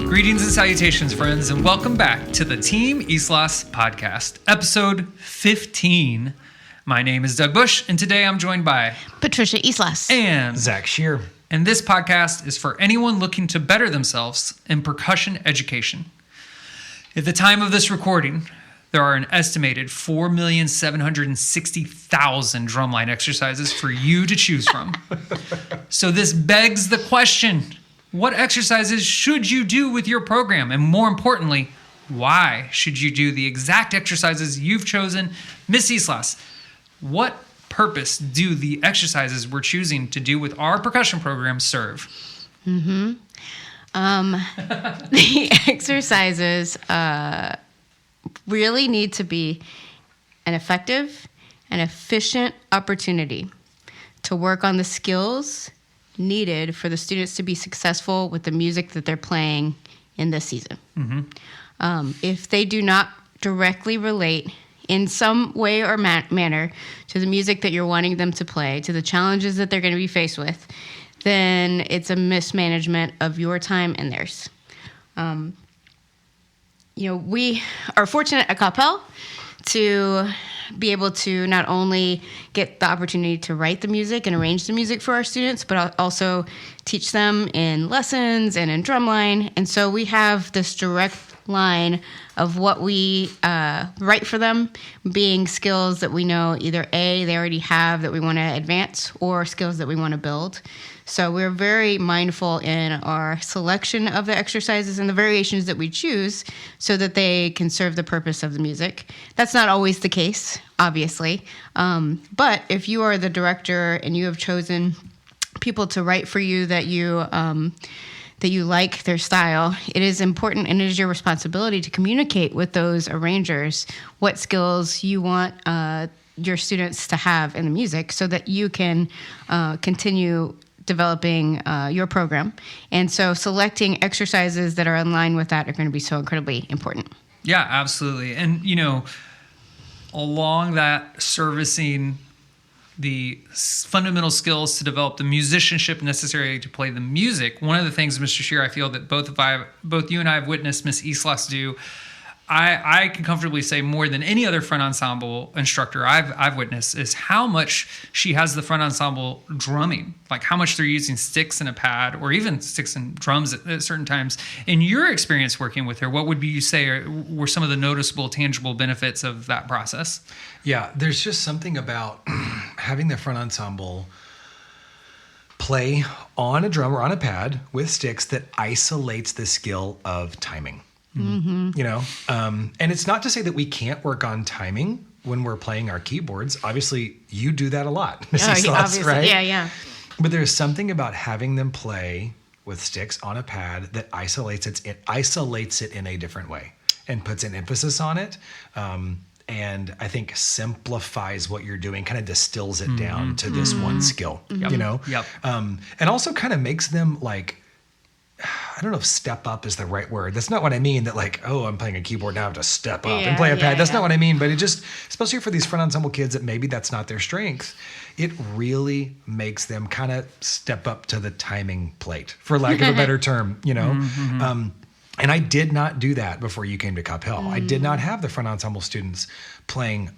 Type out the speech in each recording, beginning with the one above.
Greetings and salutations, friends, and welcome back to the TeamIslas podcast, episode 15. My name is Doug Bush, and today I'm joined by Patricia Islas and Zach Shear. And this podcast is for anyone looking to better themselves in percussion education. At the time of this recording, there are an estimated 4,760,000 drumline exercises for you to choose from. So this begs the question, what exercises should you do with your program? And more importantly, why should you do the exact exercises you've chosen? Miss Islas, what purpose do the exercises we're choosing to do with our percussion program serve? The exercises really need to be an effective and efficient opportunity to work on the skills needed for the students to be successful with the music that they're playing in this season. If they do not directly relate in some way or manner to the music that you're wanting them to play, to the challenges that they're going to be faced with, then it's a mismanagement of your time and theirs. We are fortunate at Capel to be able to not only get the opportunity to write the music and arrange the music for our students, but also teach them in lessons and in drumline. And so we have this direct line of what we write for them being skills that we know either A, they already have that we want to advance, or skills that we want to build. So we're very mindful in our selection of the exercises and the variations that we choose so that they can serve the purpose of the music. That's not always the case, obviously. But if you are the director and you have chosen people to write for you that you like their style, it is important and it is your responsibility to communicate with those arrangers what skills you want your students to have in the music so that you can continue developing your program. And so selecting exercises that are in line with that are going to be so incredibly important. Yeah, absolutely. And, along that servicing the fundamental skills to develop the musicianship necessary to play the music, one of the things, Mr. Shear, I feel that both you and I have witnessed Miss Islas do, I can comfortably say more than any other front ensemble instructor I've witnessed is how much she has the front ensemble drumming, like how much they're using sticks and a pad or even sticks and drums at certain times. In your experience working with her, what would you say were some of the noticeable, tangible benefits of that process? Yeah, there's just something about having the front ensemble play on a drum or on a pad with sticks that isolates the skill of timing. And it's not to say that we can't work on timing when we're playing our keyboards. Obviously, you do that a lot, Mrs. Sloss, right? Yeah. But there's something about having them play with sticks on a pad that isolates it in a different way and puts an emphasis on it. And I think simplifies what you're doing, kind of distills it down to this one skill, and also kind of makes them like, I don't know if step up is the right word. That's not what I mean, that like, oh, I'm playing a keyboard, now I have to step up and play a pad. That's not what I mean. But it just, especially for these front ensemble kids that maybe that's not their strength, it really makes them kind of step up to the timing plate, for lack of a better term, And I did not do that before you came to Capel. I did not have the front ensemble students playing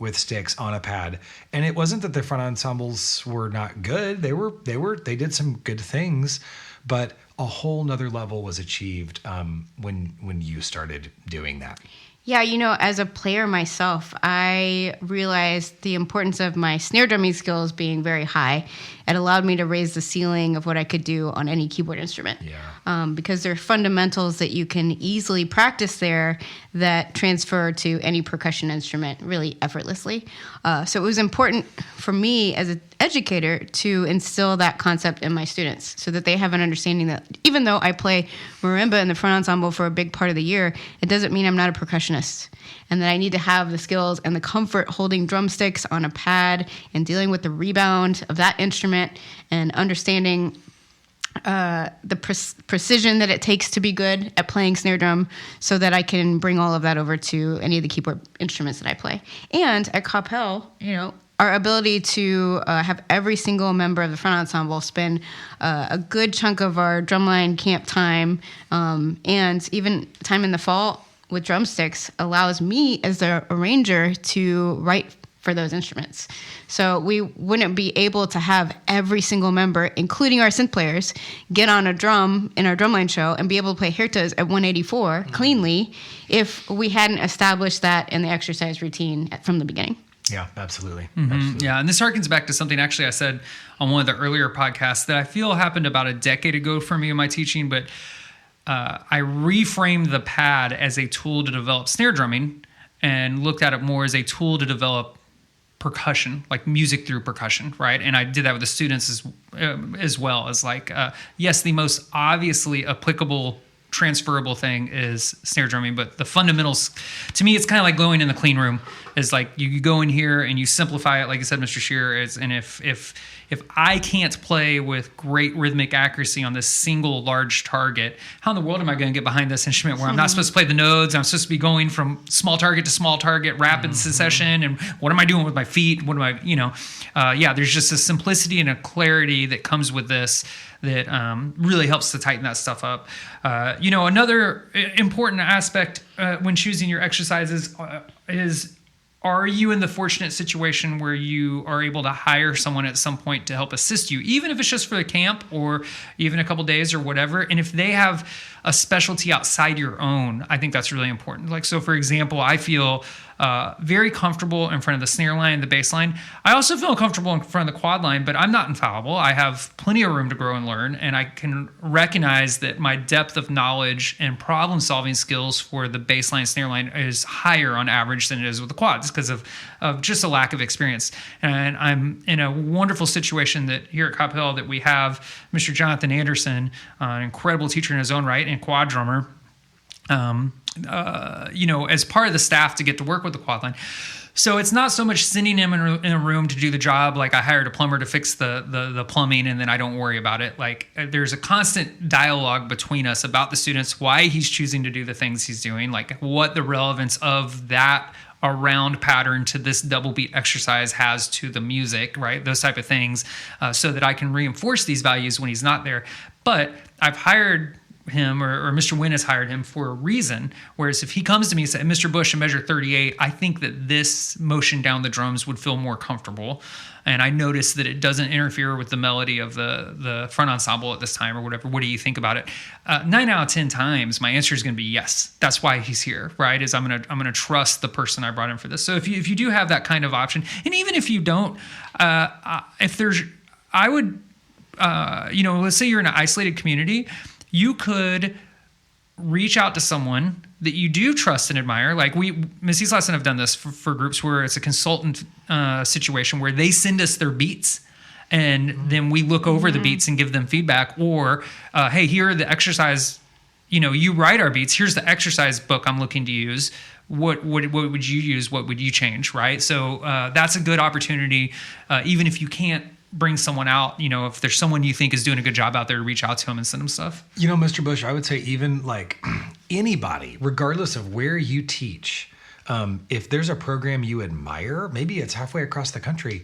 with sticks on a pad. And it wasn't that the front ensembles were not good. They did some good things, but a whole nother level was achieved when you started doing that. Yeah, as a player myself, I realized the importance of my snare drumming skills being very high. It allowed me to raise the ceiling of what I could do on any keyboard instrument. Because there are fundamentals that you can easily practice there that transfer to any percussion instrument really effortlessly. So it was important for me as an educator to instill that concept in my students so that they have an understanding that even though I play marimba in the front ensemble for a big part of the year, it doesn't mean I'm not a percussionist, and that I need to have the skills and the comfort holding drumsticks on a pad and dealing with the rebound of that instrument and understanding the precision that it takes to be good at playing snare drum so that I can bring all of that over to any of the keyboard instruments that I play. And at Capel, our ability to have every single member of the front ensemble spend a good chunk of our drumline camp time and even time in the fall with drumsticks allows me as the arranger to write for those instruments. So we wouldn't be able to have every single member, including our synth players, get on a drum in our drumline show and be able to play Hirtas at 184 cleanly if we hadn't established that in the exercise routine from the beginning. Yeah, absolutely. Mm-hmm. Absolutely. Yeah, and this harkens back to something actually I said on one of the earlier podcasts that I feel happened about a decade ago for me in my teaching, but I reframed the pad as a tool to develop snare drumming and looked at it more as a tool to develop percussion, like music through percussion, right? And I did that with the students as well as like, yes, the most obviously applicable transferable thing is snare drumming, but the fundamentals, to me, it's kind of like going in the clean room. Is like you go in here and you simplify it, like you said, Mr. Shearer. And if I can't play with great rhythmic accuracy on this single large target, how in the world am I going to get behind this instrument where I'm not supposed to play the nodes? I'm supposed to be going from small target to small target, rapid succession, and what am I doing with my feet? What am I, there's just a simplicity and a clarity that comes with this that really helps to tighten that stuff up. Another important aspect when choosing your exercises is, are you in the fortunate situation where you are able to hire someone at some point to help assist you, even if it's just for the camp or even a couple days or whatever? And if they have a specialty outside your own, I think that's really important. Like, so for example, I feel very comfortable in front of the snare line, the bass line. I also feel comfortable in front of the quad line, but I'm not infallible. I have plenty of room to grow and learn, and I can recognize that my depth of knowledge and problem-solving skills for the bass line, snare line is higher on average than it is with the quads because of just a lack of experience. And I'm in a wonderful situation that here at Coppell that we have Mr. Jonathan Anderson, an incredible teacher in his own right and quad drummer, as part of the staff to get to work with the quad line. So it's not so much sending him in a room to do the job, like I hired a plumber to fix the plumbing and then I don't worry about it. Like there's a constant dialogue between us about the students, why he's choosing to do the things he's doing, like what the relevance of that around pattern to this double beat exercise has to the music, right? Those type of things, so that I can reinforce these values when he's not there. But I've hired him or Mr. Wynn has hired him for a reason. Whereas if he comes to me and says, Mr. Bush, I measure 38, I think that this motion down the drums would feel more comfortable. And I noticed that it doesn't interfere with the melody of the front ensemble at this time or whatever. What do you think about it? 9 out of 10 times, my answer is going to be yes. That's why he's here, right? Is I'm gonna trust the person I brought in for this. So if you do have that kind of option, and even if you don't, let's say you're in an isolated community, you could reach out to someone that you do trust and admire. Like Miss Islas and have done this for groups where it's a consultant situation where they send us their beats and then we look over the beats and give them feedback. Or, hey, here are the exercise, you write our beats. Here's the exercise book I'm looking to use. What would you use? What would you change, right? So that's a good opportunity, even if you can't bring someone out, if there's someone you think is doing a good job out there, to reach out to them and send them stuff. Mr. Bush, I would say even like anybody, regardless of where you teach, if there's a program you admire, maybe it's halfway across the country.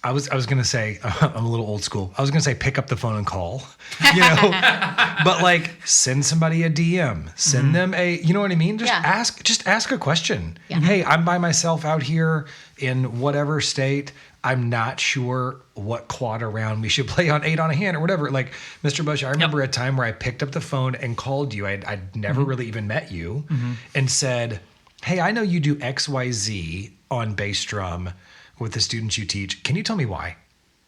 I was going to say, I'm a little old school. I was going to say, pick up the phone and call, but like send somebody a DM, send them you know what I mean? Just ask a question. Yeah. Hey, I'm by myself out here in whatever state. I'm not sure what quad around we should play on 8 on a hand or whatever. Like, Mr. Bush, I remember a time where I picked up the phone and called you. I'd never really even met you and said, hey, I know you do XYZ on bass drum with the students you teach. Can you tell me why?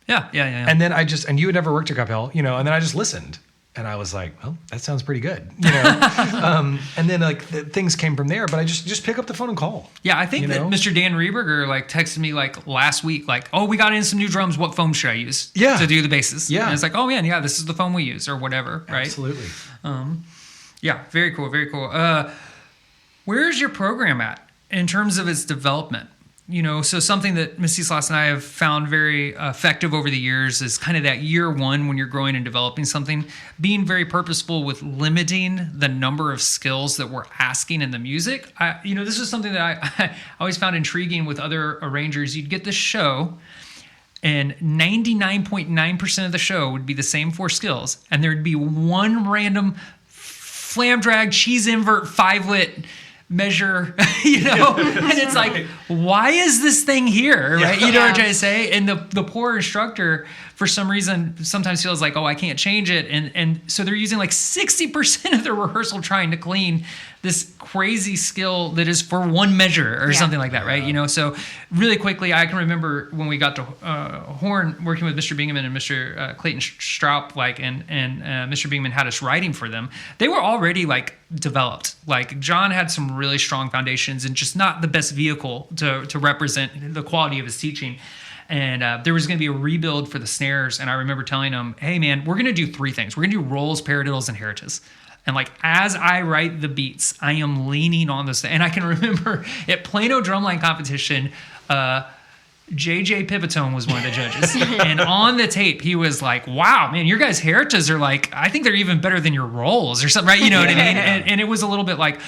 Yeah. And then and you had never worked at Coppell, and then I just listened. And I was like, well, that sounds pretty good, and then things came from there. But I just pick up the phone and call. Yeah, I think that Mr. Dan Rieberger texted me last week, oh, we got in some new drums. What foam should I use? To do the basses? Yeah, and it's like, oh man, this is the foam we use or whatever, right? Absolutely. Very cool, very cool. Where's your program at in terms of its development? so something that Miss Eastlas and I have found very effective over the years is kind of that year one when you're growing and developing something, being very purposeful with limiting the number of skills that we're asking in the music. This is something that I always found intriguing with other arrangers. You'd get this show, and 99.9% of the show would be the same 4 skills, and there'd be one random flam drag, cheese invert, 5-lit measure, and it's like, why is this thing here, right? You know what I'm trying to say? And the poor instructor, for some reason, sometimes feels like, oh, I can't change it, and so they're using like 60% of their rehearsal trying to clean this crazy skill that is for one measure or something like that, right? So really quickly, I can remember when we got to horn, working with Mr. Bingaman and Mr. Clayton Stroup, and Mr. Bingaman had us writing for them. They were already like developed. Like John had some really strong foundations and just not the best vehicle to represent the quality of his teaching. And there was going to be a rebuild for the snares. And I remember telling him, hey man, we're going to do 3 things. We're going to do rolls, paradiddles, and heritas. And like, as I write the beats, I am leaning on this. And I can remember at Plano Drumline Competition, JJ Pivotone was one of the judges. And on the tape, he was like, wow, man, your guys' heritas are like, I think they're even better than your rolls or something, right? You know what I mean? And it was a little bit like,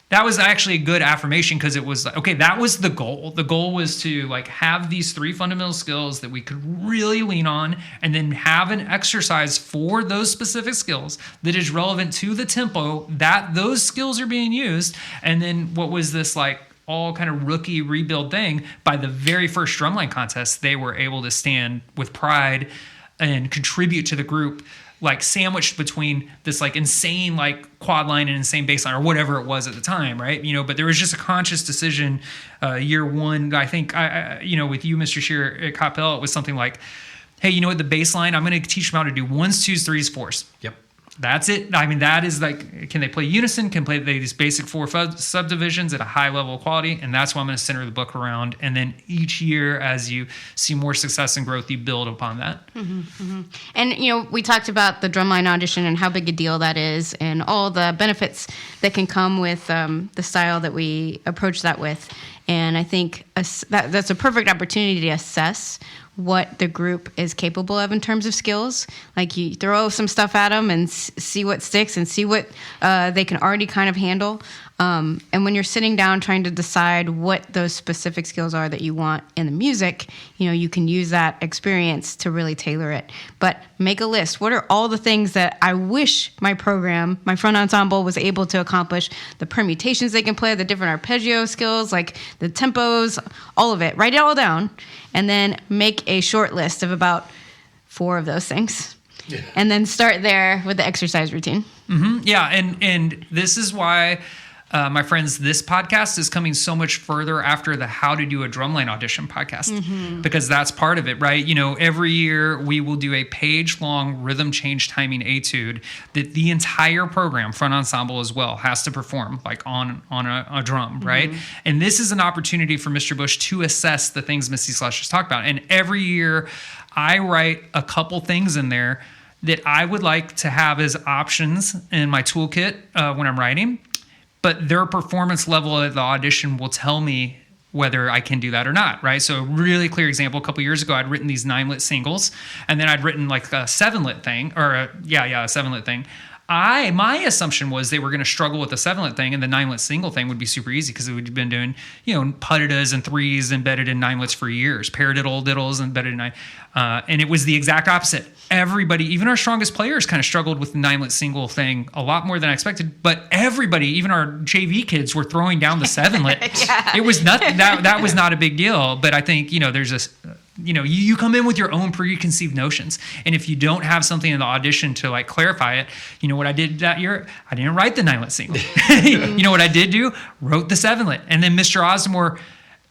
that was actually a good affirmation, because it was like, okay, that was the goal. The goal was to like have these 3 fundamental skills that we could really lean on, and then have an exercise for those specific skills that is relevant to the tempo that those skills are being used. And then what was this like all kind of rookie rebuild thing, by the very first drumline contest, they were able to stand with pride and contribute to the group, like sandwiched between this like insane like quad line and insane bass line or whatever it was at the time, right? But there was just a conscious decision year one. I think with you, Mr. Shearer at Coppell, it was something like, hey, you know what, the bass line, I'm going to teach them how to do 1s, 2s, 3s, 4s. Yep. That's it. I mean, that is like, can they play unison? Can play these basic 4 subdivisions at a high level of quality? And that's what I'm going to center the book around. And then each year, as you see more success and growth, you build upon that. Mm-hmm, mm-hmm. And, we talked about the drumline audition and how big a deal that is, and all the benefits that can come with the style that we approach that with. And I think that's a perfect opportunity to assess what the group is capable of in terms of skills. Like, you throw some stuff at them and see what sticks, and see what they can already kind of handle. And when you're sitting down trying to decide what those specific skills are that you want in the music, you can use that experience to really tailor it. But make a list. What are all the things that I wish my program, my front ensemble, was able to accomplish? The permutations they can play, the different arpeggio skills, like the tempos, all of it. Write it all down, and then make a short list of about 4 of those things. Yeah. And then start there with the exercise routine. Mm-hmm. Yeah, and this is why, my friends, this podcast is coming so much further after the How to Do a Drumline Audition podcast, because that's part of it, right? Every year we will do a page-long rhythm change timing etude that the entire program, front ensemble as well, has to perform like on a drum, right? And this is an opportunity for Mr. Bush to assess the things Miss Eastlas just talked about. And every year I write a couple things in there that I would like to have as options in my toolkit when I'm writing. But their performance level at the audition will tell me whether I can do that or not, right? So a really clear example, a couple years ago, I'd written these 9-lit singles, and then I'd written like a 7-lit thing, or a 7-lit thing. My assumption was they were going to struggle with the 7-lit thing, and the 9-lit single thing would be super easy, because we'd been doing, puttitas and 3s embedded in 9-lits for years, paradiddle, diddles embedded in 9. And it was the exact opposite. Everybody, even our strongest players, kind of struggled with the 9-lit single thing a lot more than I expected. But everybody, even our JV kids, were throwing down the 7-lit. It was nothing. That was not a big deal. But I think there's this. You come in with your own preconceived notions, and if you don't have something in the audition to like clarify it, what I did that year, I didn't write the 9-lit single. What I did do, wrote the 7-lit, and then Mr. Osmore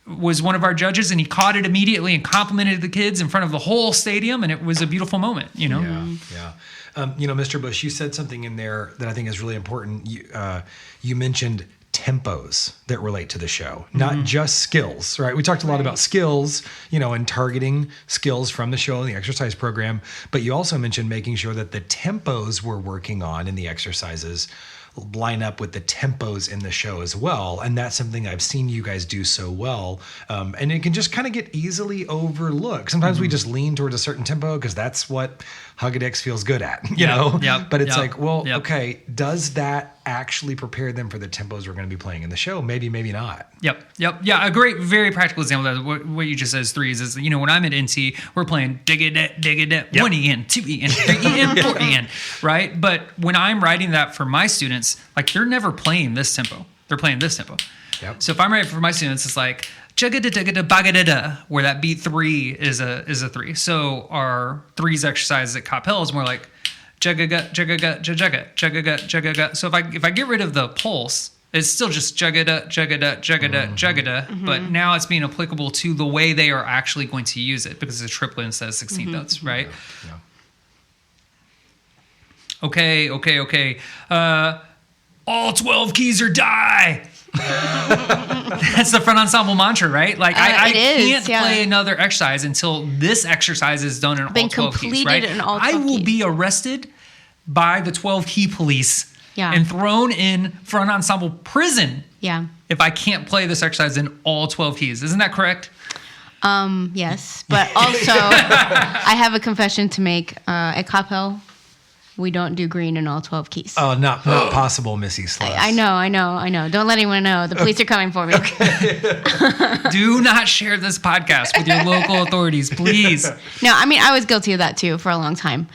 was one of our judges, and he caught it immediately and complimented the kids in front of the whole stadium, and it was a beautiful moment. Yeah. Mr. Bush, you said something in there that I think is really important. You mentioned tempos that relate to the show, not just skills, right? We talked a lot about skills, and targeting skills from the show and the exercise program, but you also mentioned making sure that the tempos we're working on in the exercises line up with the tempos in the show as well. And that's something I've seen you guys do so well. And it can just kind of get easily overlooked. Sometimes we just lean towards a certain tempo because that's what Hug-a-Dicks feels good at, you know? Yep, But it's yep, like, well, yep. okay, does that actually prepare them for the tempos we're going to be playing in the show? Maybe, maybe not. Yep. Yeah. A great, very practical example of that, what you just said is threes is, you know, when I'm at NT, we're playing dig-a-det, 1 EN, 2 EN, 3 EN, 4 EN, right? But when I'm writing that for my students, like they're never playing this tempo. They're playing this tempo. Yep. So if I'm writing for my students, it's like jugga-da-da-da-baga-da-da, where that beat 3 is a 3. So our threes exercise at Capel is more like jugga-ga, jugga-ga, jugga-ga, jugga-ga, jugga-ga. So if I get rid of the pulse, it's still just jugga-da, jugga-da, jugga-da, jugga-da, but now it's being applicable to the way they are actually going to use it because it's a triplet instead of 16th notes, right? Yeah. Okay. All 12 keys or die. That's the front ensemble mantra, right? Like I can't play another exercise until this exercise is done in all 12 keys, right? In all 12 I will keys. be arrested by the 12 key police and thrown in front ensemble prison if I can't play this exercise in all 12 keys. Isn't that correct? Yes, but also I have a confession to make. At Capel, we don't do green in all 12 keys. Oh, not possible, Miss Islas. I know. Don't let anyone know. The police are coming for me. Do not share this podcast with your local authorities, please. No, I mean, I was guilty of that too for a long time.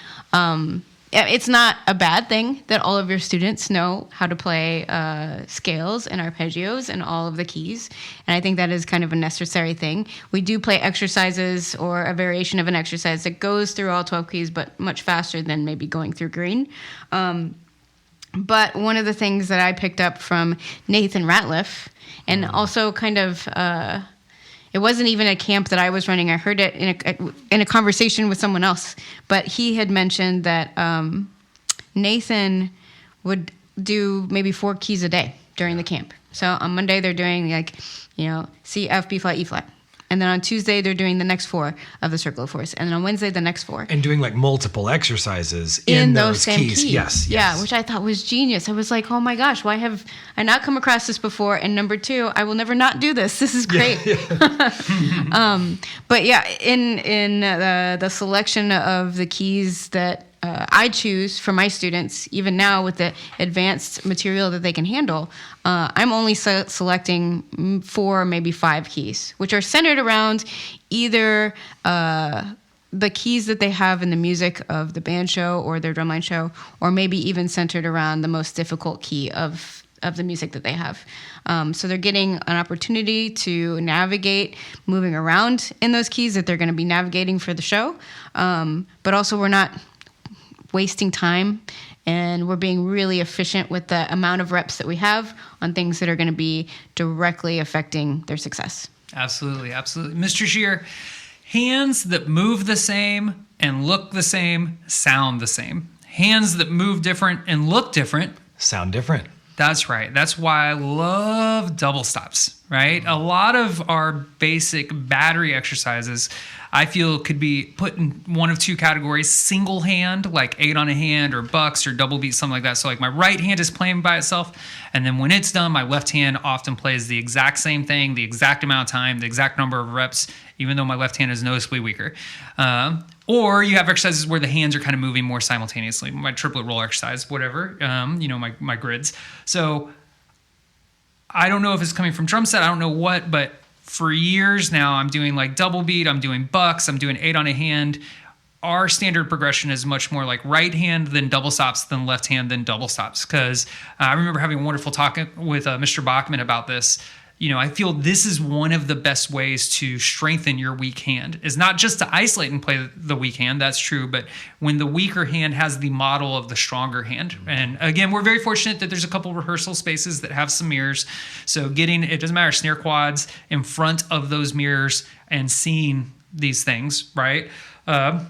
It's not a bad thing that all of your students know how to play scales and arpeggios and all of the keys. And I think that is kind of a necessary thing. We do play exercises or a variation of an exercise that goes through all 12 keys, but much faster than maybe going through green. But one of the things that I picked up from Nathan Ratliff, and also kind of... it wasn't even a camp that I was running. I heard it in a conversation with someone else. But he had mentioned that Nathan would do maybe 4 keys a day during the camp. So on Monday they're doing C, F, B flat, E flat. And then on Tuesday they're doing the next 4 of the circle of fours. And then on Wednesday the next 4. And doing like multiple exercises in those same keys. Yes. Yeah, which I thought was genius. I was like, oh my gosh, why have I not come across this before? And number 2, I will never not do this. This is great. But yeah, in the selection of the keys that I choose for my students, even now with the advanced material that they can handle, I'm only selecting 4, maybe 5 keys, which are centered around either the keys that they have in the music of the band show or their drumline show, or maybe even centered around the most difficult key of the music that they have. So they're getting an opportunity to navigate moving around in those keys that they're going to be navigating for the show. But also we're not wasting time, and we're being really efficient with the amount of reps that we have on things that are going to be directly affecting their success. Absolutely. Mr. Shear, hands that move the same and look the same sound the same. Hands that move different and look different sound different. That's right. That's why I love double stops, right? A lot of our basic battery exercises, I feel, could be put in one of 2 categories: single hand, like 8 on a hand or bucks or double beat, something like that. So like my right hand is playing by itself, and then when it's done, my left hand often plays the exact same thing, the exact amount of time, the exact number of reps, even though my left hand is noticeably weaker. Or you have exercises where the hands are kind of moving more simultaneously. My triplet roll exercise, whatever, my grids. So I don't know if it's coming from drum set, I don't know what, but for years now, I'm doing like double beat, I'm doing bucks, I'm doing 8 on a hand. Our standard progression is much more like right hand, then double stops, then left hand, then double stops. Because I remember having a wonderful talk with Mr. Bachman about this. I feel this is one of the best ways to strengthen your weak hand, is not just to isolate and play the weak hand, that's true, but when the weaker hand has the model of the stronger hand. And again, we're very fortunate that there's a couple rehearsal spaces that have some mirrors. So it doesn't matter, snare quads in front of those mirrors and seeing these things, right?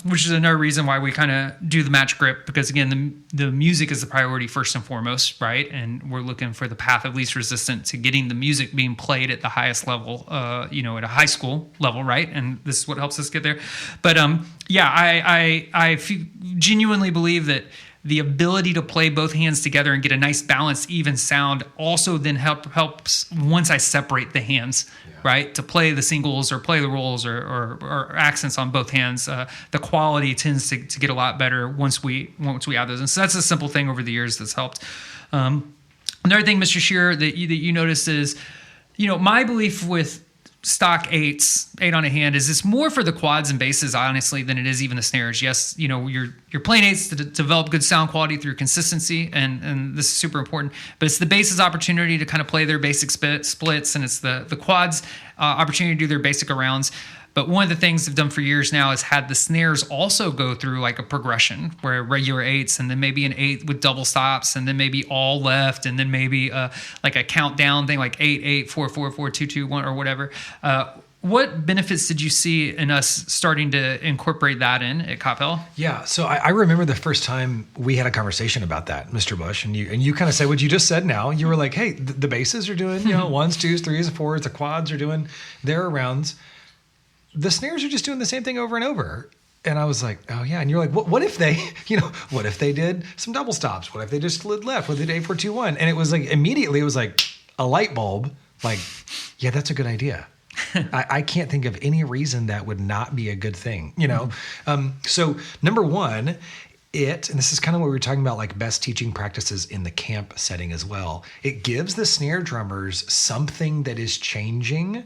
Which is another reason why we kind of do the match grip, because again, the music is the priority first and foremost, right? And we're looking for the path of least resistance to getting the music being played at the highest level, at a high school level, right? And this is what helps us get there. But I genuinely believe that the ability to play both hands together and get a nice balanced, even sound also then helps once I separate the hands, right? To play the singles or play the rolls or accents on both hands, the quality tends to get a lot better once we add those. And so that's a simple thing over the years that's helped. Another thing, Mr. Shearer, that you noticed is, my belief with stock eight on a hand is it's more for the quads and basses, honestly, than it is even the snares. Yes, you're playing eights to develop good sound quality through consistency, and this is super important. But it's the basses' opportunity to kind of play their basic splits, and it's the quads' opportunity to do their basic arounds. But one of the things I've done for years now is had the snares also go through like a progression where regular eights and then maybe an eight with double stops and then maybe all left and then maybe like a countdown thing like 8, 8, 4, 4, 4, 2, 2, 1 or whatever. What benefits did you see in us starting to incorporate that in at Coppell? Yeah, so I remember the first time we had a conversation about that, Mr. Bush, and you kind of said what you just said now. You were like, hey, the basses are doing, ones, twos, threes, fours, the quads are doing their rounds. The snares are just doing the same thing over and over. And I was like, oh yeah. And you're like, what if they, what if they did some double stops? What if they just slid left? What if they did 8, 4, 2, 1? And it was like, immediately it was like a light bulb. Like, yeah, that's a good idea. I can't think of any reason that would not be a good thing, So number one, and this is kind of what we were talking about, like best teaching practices in the camp setting as well. It gives the snare drummers something that is changing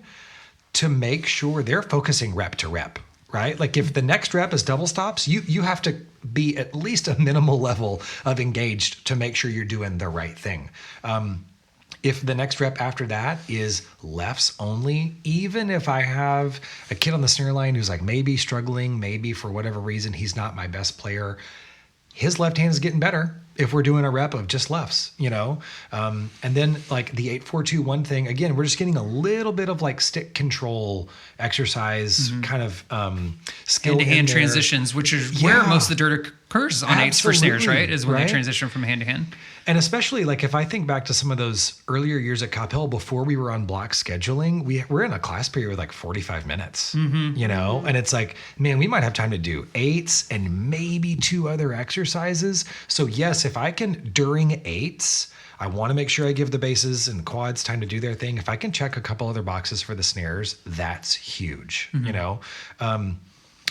to make sure they're focusing rep to rep, right? Like if the next rep is double stops, you have to be at least a minimal level of engaged to make sure you're doing the right thing. If the next rep after that is lefts only, even if I have a kid on the snare line who's like maybe struggling, maybe for whatever reason he's not my best player, his left hand is getting better if we're doing a rep of just lefts, and then like the 8, 4, 2, 1 thing, again, we're just getting a little bit of like stick control exercise kind of skill hand-to-hand transitions, which is where most of the dirt occurs on eights for snares, right? Is when they transition from hand to hand. And especially like if I think back to some of those earlier years at Coppell before we were on block scheduling, we're in a class period with like 45 minutes, and it's like, man, we might have time to do eights and maybe 2 other exercises. So yes, if I can during eights, I want to make sure I give the basses and quads time to do their thing. If I can check a couple other boxes for the snares, that's huge,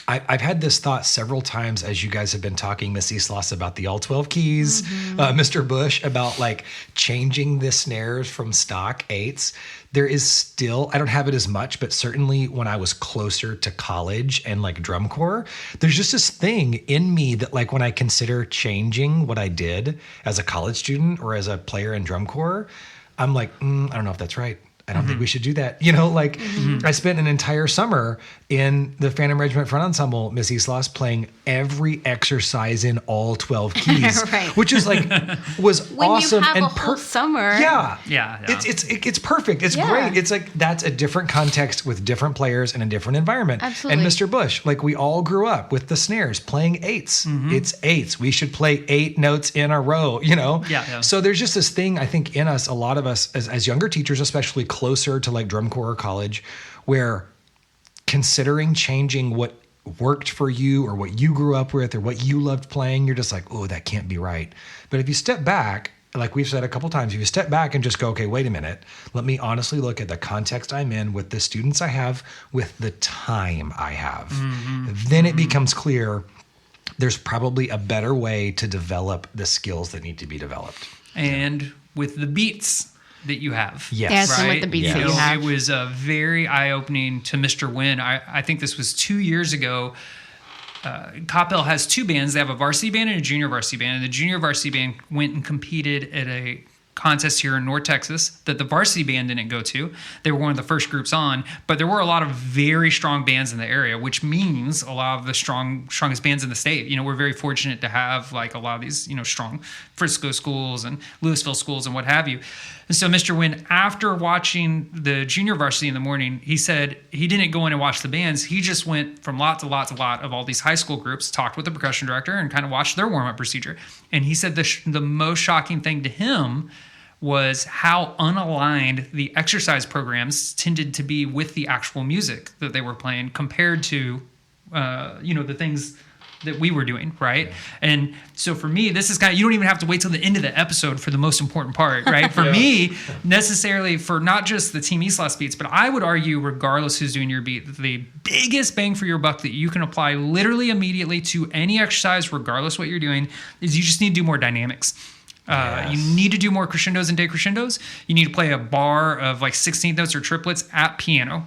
I've had this thought several times as you guys have been talking, Miss Islas, about the all 12 keys, Mr. Bush, about like changing the snares from stock eights. There is still, I don't have it as much, but certainly when I was closer to college and like drum corps, there's just this thing in me that like when I consider changing what I did as a college student or as a player in drum corps, I'm like, I don't know if that's right. I don't think we should do that. I spent an entire summer in the Phantom Regiment Front Ensemble, Miss Islas, playing every exercise in all 12 keys, which is like, was when awesome. You have a whole summer. Yeah. It's perfect. It's great. It's like, that's a different context with different players in a different environment. Absolutely. And Mr. Bush, like we all grew up with the snares playing eights. It's eights. We should play 8 notes in a row, So there's just this thing, I think, in us, a lot of us as younger teachers, especially closer to like drum corps or college, where considering changing what worked for you or what you grew up with or what you loved playing, you're just like, oh, that can't be right. But if you step back, like we've said a couple times, if you step back and just go, okay, wait a minute, let me honestly look at the context I'm in with the students I have, with the time I have, then it becomes clear there's probably a better way to develop the skills that need to be developed. And with the beats that you have. Yes, right? with the beats that you have. It was very eye-opening to Mr. Wynn. I think this was 2 years ago. Coppell has 2 bands. They have a varsity band and a junior varsity band. And the junior varsity band went and competed at a contest here in North Texas that the varsity band didn't go to. They were one of the first groups on, but there were a lot of very strong bands in the area, which means a lot of the strongest bands in the state. We're very fortunate to have like a lot of these, strong Frisco schools and Louisville schools and what have you. And so Mr. Wynn, after watching the junior varsity in the morning, he said he didn't go in and watch the bands. He just went from lot to lot of all these high school groups, talked with the percussion director, and kind of watched their warm-up procedure. And he said the most shocking thing to him was how unaligned the exercise programs tended to be with the actual music that they were playing compared to, the things that we were doing, right? And so for me, this is kind of, you don't even have to wait till the end of the episode for the most important part, right? For me, necessarily for not just the TeamIslas beats, but I would argue, regardless who's doing your beat, the biggest bang for your buck that you can apply literally immediately to any exercise, regardless what you're doing, is you just need to do more dynamics. You need to do more crescendos and decrescendos. You need to play a bar of like 16th notes or triplets at piano,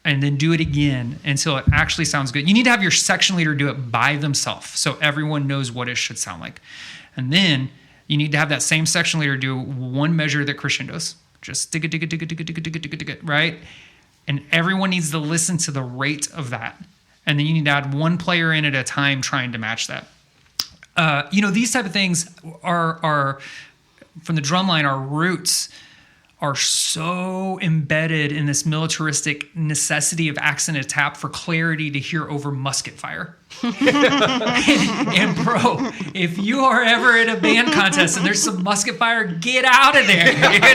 and then do it again until it actually sounds good. You need to have your section leader do it by themselves so everyone knows what it should sound like. And then you need to have that same section leader do one measure that crescendos. Just digga, digga, digga, digga, digga, digga, digga, digga, right? And everyone needs to listen to the rate of that. And then you need to add one player in at a time trying to match that. These type of things are from the drum line, our roots are so embedded in this militaristic necessity of accented tap for clarity to hear over musket fire. and bro, if you are ever at a band contest and there's some musket fire, get out of there.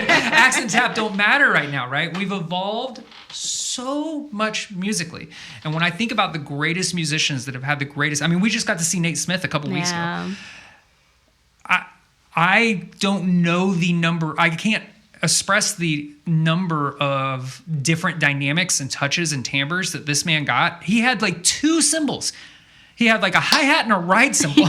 Accent tap don't matter right now, right? We've evolved so much musically. And when I think about the greatest musicians that have had the greatest, I mean, we just got to see Nate Smith a couple weeks ago. I don't know the number. I can't express the number of different dynamics and touches and timbres that this man got. He had like 2 cymbals. He had like a hi-hat and a ride cymbal.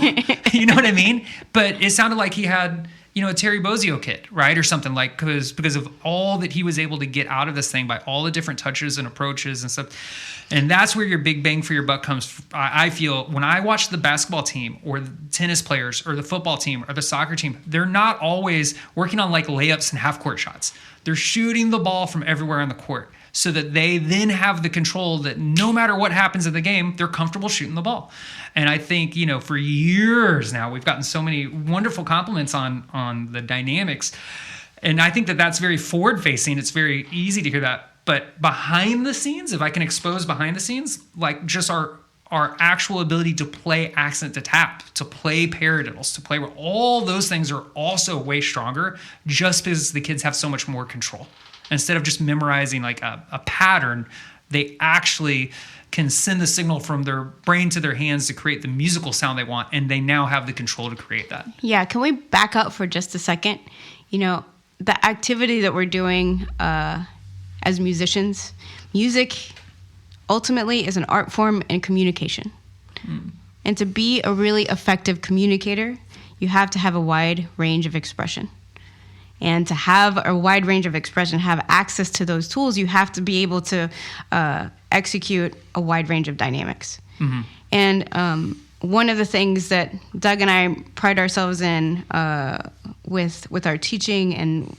You know what I mean? But it sounded like he had, a Terry Bozzio kit, right? Or something, like, because of all that he was able to get out of this thing by all the different touches and approaches and stuff. And that's where your big bang for your buck comes. I feel when I watch the basketball team or the tennis players or the football team or the soccer team, they're not always working on like layups and half court shots. They're shooting the ball from everywhere on the court so that they then have the control that no matter what happens in the game, they're comfortable shooting the ball. And I think, for years now, we've gotten so many wonderful compliments on the dynamics. And I think that that's very forward facing. It's very easy to hear that. But behind the scenes, if I can expose behind the scenes, like just our actual ability to play accent to tap, to play paradiddles, to play, all those things are also way stronger just because the kids have so much more control. Instead of just memorizing like a pattern, they actually can send the signal from their brain to their hands to create the musical sound they want, and they now have the control to create that. Yeah, can we back up for just a second? The activity that we're doing as musicians, music ultimately is an art form and communication. And to be a really effective communicator, you have to have a wide range of expression. And to have a wide range of expression, have access to those tools, you have to be able to execute a wide range of dynamics. Mm-hmm. And one of the things that Doug and I pride ourselves in with our teaching and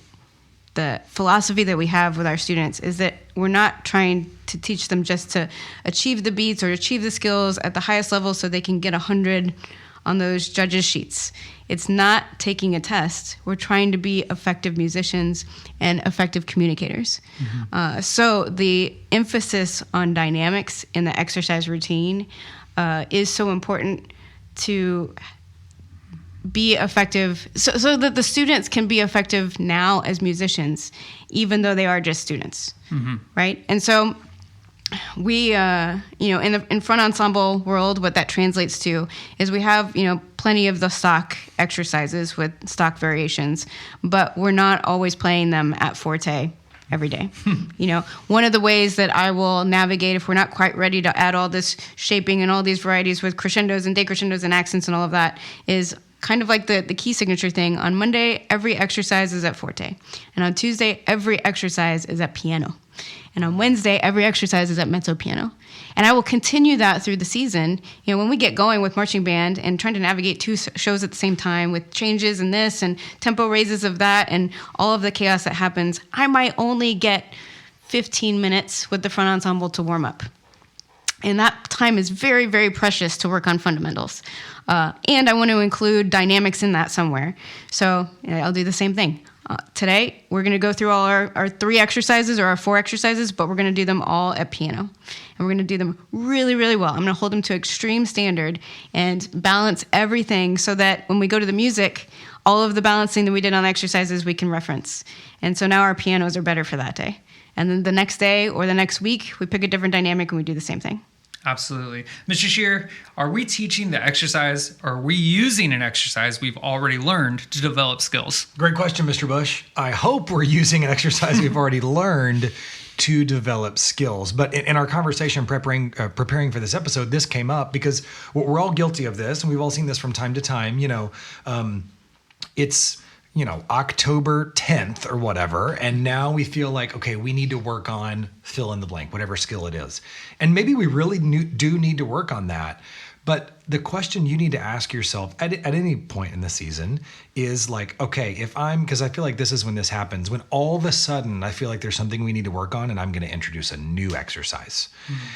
the philosophy that we have with our students is that we're not trying to teach them just to achieve the beats or achieve the skills at the highest level so they can get 100 on those judges' sheets. It's not taking a test. We're trying to be effective musicians and effective communicators. Mm-hmm. So the emphasis on dynamics in the exercise routine is so important to be effective, so that the students can be effective now as musicians, even though they are just students, right? And so we, in front ensemble world, what that translates to is we have, plenty of the stock exercises with stock variations, but we're not always playing them at forte every day. One of the ways that I will navigate if we're not quite ready to add all this shaping and all these varieties with crescendos and decrescendos and accents and all of that is kind of like the key signature thing. On Monday, every exercise is at forte. And on Tuesday, every exercise is at piano. And on Wednesday, every exercise is at mezzo piano. And I will continue that through the season. When we get going with marching band and trying to navigate 2 shows at the same time with changes in this and tempo raises of that and all of the chaos that happens, I might only get 15 minutes with the front ensemble to warm up. And that time is very, very precious to work on fundamentals. And I want to include dynamics in that somewhere. So I'll do the same thing. Today, we're going to go through all our 3 exercises or our 4 exercises, but we're going to do them all at piano. And we're going to do them really, really well. I'm going to hold them to extreme standard and balance everything so that when we go to the music, all of the balancing that we did on the exercises we can reference. And so now our pianos are better for that day. And then the next day or the next week, we pick a different dynamic and we do the same thing. Absolutely. Mr. Shear, are we teaching the exercise, or are we using an exercise we've already learned to develop skills? Great question, Mr. Bush. I hope we're using an exercise we've already learned to develop skills. But in our conversation preparing for this episode, this came up because we're all guilty of this, and we've all seen this from time to time. It's October 10th or whatever, and now we feel like, okay, we need to work on fill in the blank, whatever skill it is. And maybe we really do need to work on that. But the question you need to ask yourself at any point in the season is like, okay, because I feel like this is when this happens, when all of a sudden I feel like there's something we need to work on and I'm going to introduce a new exercise.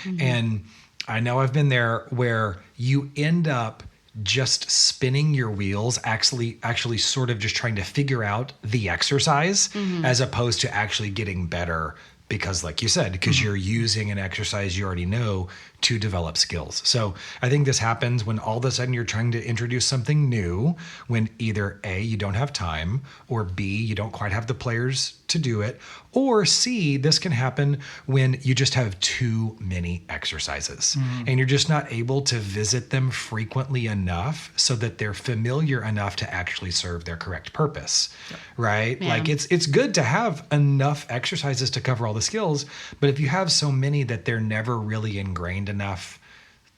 Mm-hmm. And I know I've been there where you end up just spinning your wheels, actually sort of just trying to figure out the exercise as opposed to actually getting better because, like you said, because you're using an exercise you already know to develop skills. So I think this happens when all of a sudden you're trying to introduce something new, when either A, you don't have time, or B, you don't quite have the players to do it, or C, this can happen when you just have too many exercises and you're just not able to visit them frequently enough so that they're familiar enough to actually serve their correct purpose, right? Yeah. Like it's good to have enough exercises to cover all the skills, but if you have so many that they're never really ingrained enough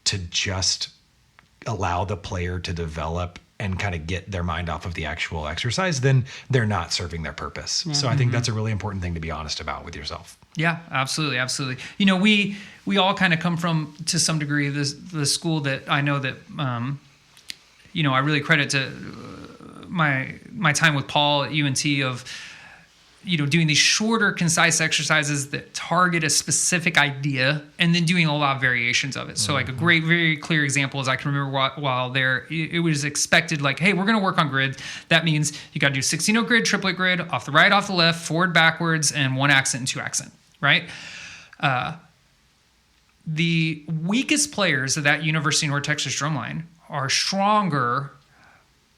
to just allow the player to develop and kind of get their mind off of the actual exercise, then they're not serving their purpose. Yeah. So I think that's a really important thing to be honest about with yourself. Yeah, absolutely. Absolutely. We all kind of come from, to some degree, the school that I know that, I really credit to my time with Paul at UNT of, doing these shorter, concise exercises that target a specific idea and then doing a lot of variations of it. So like a great, very clear example is I can remember while there, it was expected like, hey, we're going to work on grid. That means you got to do 16-note grid, triplet grid, off the right, off the left, forward, backwards, and 1 accent and 2 accent, right? The weakest players of that University of North Texas drumline are stronger.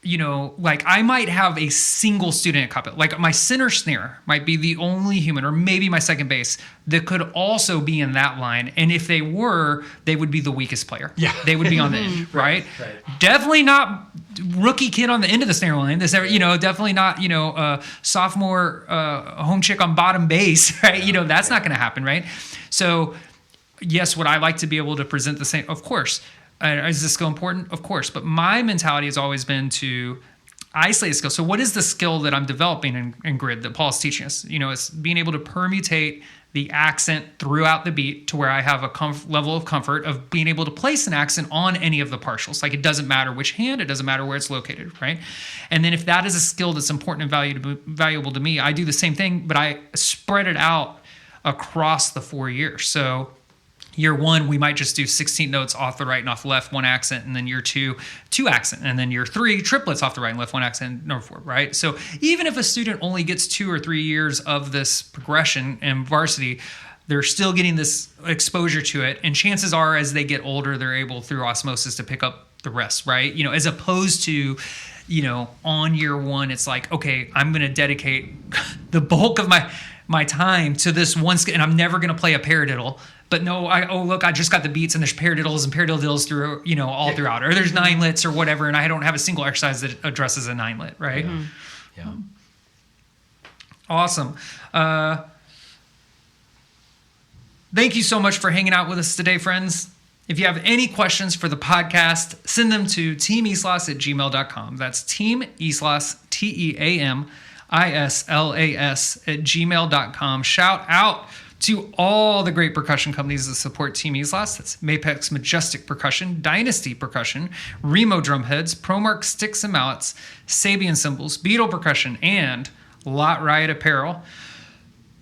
Like I might have a single student at Cup. Like my center snare might be the only human, or maybe my second bass, that could also be in that line. And if they were, they would be the weakest player. Yeah. They would be on the end, right? Definitely not rookie kid on the end of the snare line. Definitely not, sophomore home chick on bottom bass, right? That's not going to happen, right? So yes, would I like to be able to present the same? Of course. Is this skill important? Of course. But my mentality has always been to isolate a skill. So what is the skill that I'm developing in grid that Paul's teaching us? It's being able to permutate the accent throughout the beat to where I have a level of comfort of being able to place an accent on any of the partials. Like it doesn't matter which hand, it doesn't matter where it's located, right? And then if that is a skill that's important and valuable to me, I do the same thing, but I spread it out across the 4 years. So year 1, we might just do 16 notes off the right and off the left, 1 accent, and then year 2, 2 accent, and then year 3, triplets off the right and left, 1 accent, and forward, right? So even if a student only gets 2 or 3 years of this progression in varsity, they're still getting this exposure to it, and chances are as they get older, they're able through osmosis to pick up the rest, right? As opposed to, on year 1, it's like, okay, I'm going to dedicate the bulk of my time to this one skill, and I'm never going to play a paradiddle. But no, I just got the beats and there's paradiddles and paradiddles through, all throughout. Or there's 9-lits or whatever, and I don't have a single exercise that addresses a 9-lit, right? Yeah. Awesome. Thank you so much for hanging out with us today, friends. If you have any questions for the podcast, send them to TeamIslas@gmail.com. That's TeamIslas, TeamIslas@gmail.com. Shout out to all the great percussion companies that support Team Islas. That's Mapex Majestic Percussion, Dynasty Percussion, Remo Drumheads, ProMark Sticks and Mallets, Sabian Cymbals, Beetle Percussion, and Lot Riot Apparel.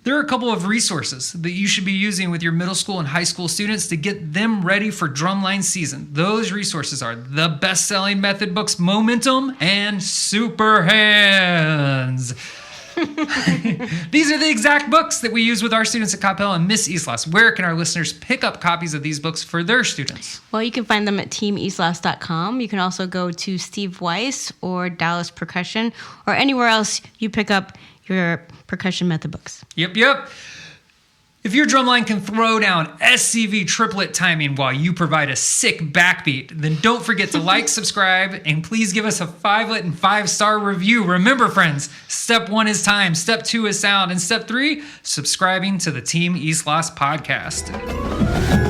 There are a couple of resources that you should be using with your middle school and high school students to get them ready for drumline season. Those resources are the best-selling method books, Momentum and Super Hands. These are the exact books that we use with our students at Capel and Miss Islas. Where can our listeners pick up copies of these books for their students? Well, you can find them at TeamIslas.com. You can also go to Steve Weiss or Dallas Percussion or anywhere else you pick up your percussion method books. Yep. If your drumline can throw down SCV triplet timing while you provide a sick backbeat, then don't forget to like, subscribe, and please give us a 5-lit and 5-star review. Remember, friends, step 1 is time, step 2 is sound, and step 3, subscribing to the Team Islas podcast.